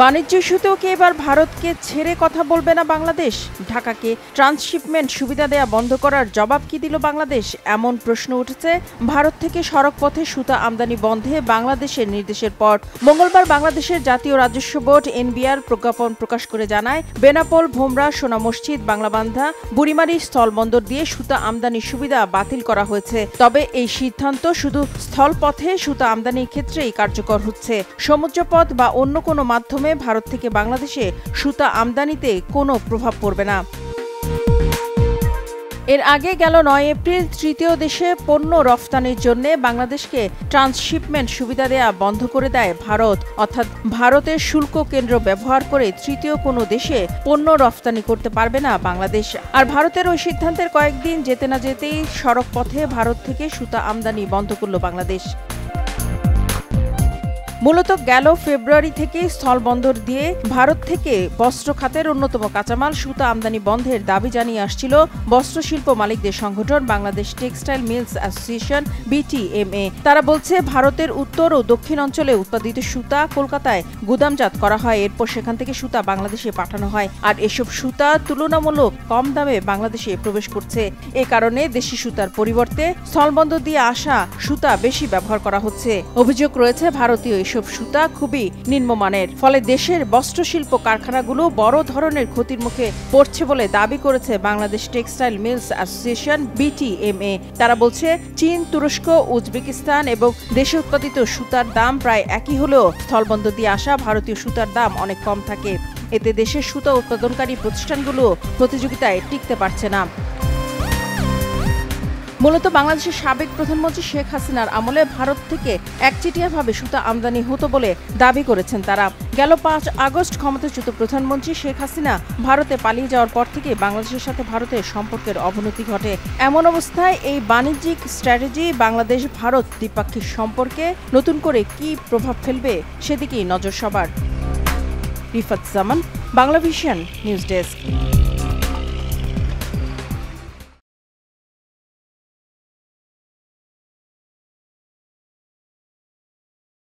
বাণিজ্য ইস্যুতেও কি এবার ভারতকে ছেড়ে কথা বলবে না বাংলাদেশ? ঢাকাকে ট্রান্সশিপমেন্ট সুবিধা দেয়া বন্ধ করার জবাব কি দিল বাংলাদেশ? এমন প্রশ্ন উঠেছে ভারত থেকে সড়ক পথে সুতা আমদানি বন্ধে বাংলাদেশের নির্দেশের পর। মঙ্গলবার বাংলাদেশের জাতীয় রাজস্ব বোর্ড এনবিআর প্রজ্ঞাপন প্রকাশ করে জানায়, বেনাপোল, ভোমরা, সোনা মসজিদ, বাংলাবান্ধা, বুড়িমারি স্থলবন্দর দিয়ে সুতা আমদানির সুবিধা বাতিল করা হয়েছে। তবে এই সিদ্ধান্ত শুধু স্থলপথে সুতা আমদানির ক্ষেত্রেই কার্যকর হচ্ছে। সমুদ্রপথ বা অন্য কোনো মাধ্যমে ভারত থেকে বাংলাদেশে সুতা আমদানিতে কোনো প্রভাব পড়বে না। এর আগে গেল ৯ এপ্রিল তৃতীয় দেশে পণ্য রফতানির জন্য বাংলাদেশকে ট্রান্সশিপমেন্ট সুবিধা দেয়া বন্ধ করে দেয় ভারত। অর্থাৎ ভারতের শুল্ক কেন্দ্র ব্যবহার করে তৃতীয় কোনো দেশে পণ্য রফতানি করতে পারবে না বাংলাদেশ। আর ভারতের ওই সিদ্ধান্তের কয়েকদিন যেতে না যেতেই সড়ক পথে ভারত থেকে সুতা আমদানি বন্ধ করল বাংলাদেশ। মূলত গেল ফেব্রুয়ারি থেকে স্থলবন্দর দিয়ে ভারত থেকে বস্ত্র খাতের অন্যতম কাঁচামাল সুতা আমদানি বন্ধের দাবি জানিয়ে আসছিল বস্ত্রশিল্প মালিকদের সংগঠন Bangladesh textile mills association BTMA। তারা বলছে, ভারতের উত্তর ও দক্ষিণ অঞ্চলে উৎপাদিত সুতা কলকাতায় গুদামজাত করা হয়, এরপর সেখান থেকে সুতা বাংলাদেশে পাঠানো হয়। আর এসব সুতা তুলনামূলক কম দামে বাংলাদেশে প্রবেশ করছে। এ কারণে দেশি সুতার পরিবর্তে স্থলবন্দর দিয়ে আসা সুতা বেশি ব্যবহার করা হচ্ছে। অভিযোগ রয়েছে ভারতীয় এসব সুতা খুবই নিম্নমানের, ফলে দেশের বস্ত্রশিল্প কারখানাগুলো বড় ধরনের ক্ষতির মুখে পড়ছে বলে দাবি করেছে Bangladesh textile mills association BTMA। তারা বলছে, চীন, তুরস্ক, উজবেকিস্তান এবং দেশে উৎপাদিত সুতার দাম প্রায় একই হলেও স্থলবন্দর দিয়ে আসা ভারতীয় সুতার দাম অনেক কম থাকে। এতে দেশের সুতা উৎপাদনকারী প্রতিষ্ঠানগুলো প্রতিযোগিতায় টিকতে পারছে না। মূলত বাংলাদেশের সাবেক প্রধানমন্ত্রী শেখ হাসিনার আমলে ভারত থেকে একচেটিয়াভাবে সুতা আমদানি হতো বলে দাবি করেছেন তারা। গেল ৫ আগস্ট ক্ষমতাচ্যুত প্রধানমন্ত্রী শেখ হাসিনা ভারতে পালিয়ে যাওয়ার পর থেকে বাংলাদেশের সাথে ভারতের সম্পর্কের অবনতি ঘটে। এমন অবস্থায় এই বাণিজ্যিক স্ট্র্যাটেজি বাংলাদেশ ভারত দ্বিপাক্ষিক সম্পর্কে নতুন করে কি প্রভাব ফেলবে সেদিকেই নজর সবার। রিফাত জামান, বাংলাভিশন নিউজ ডেস্ক।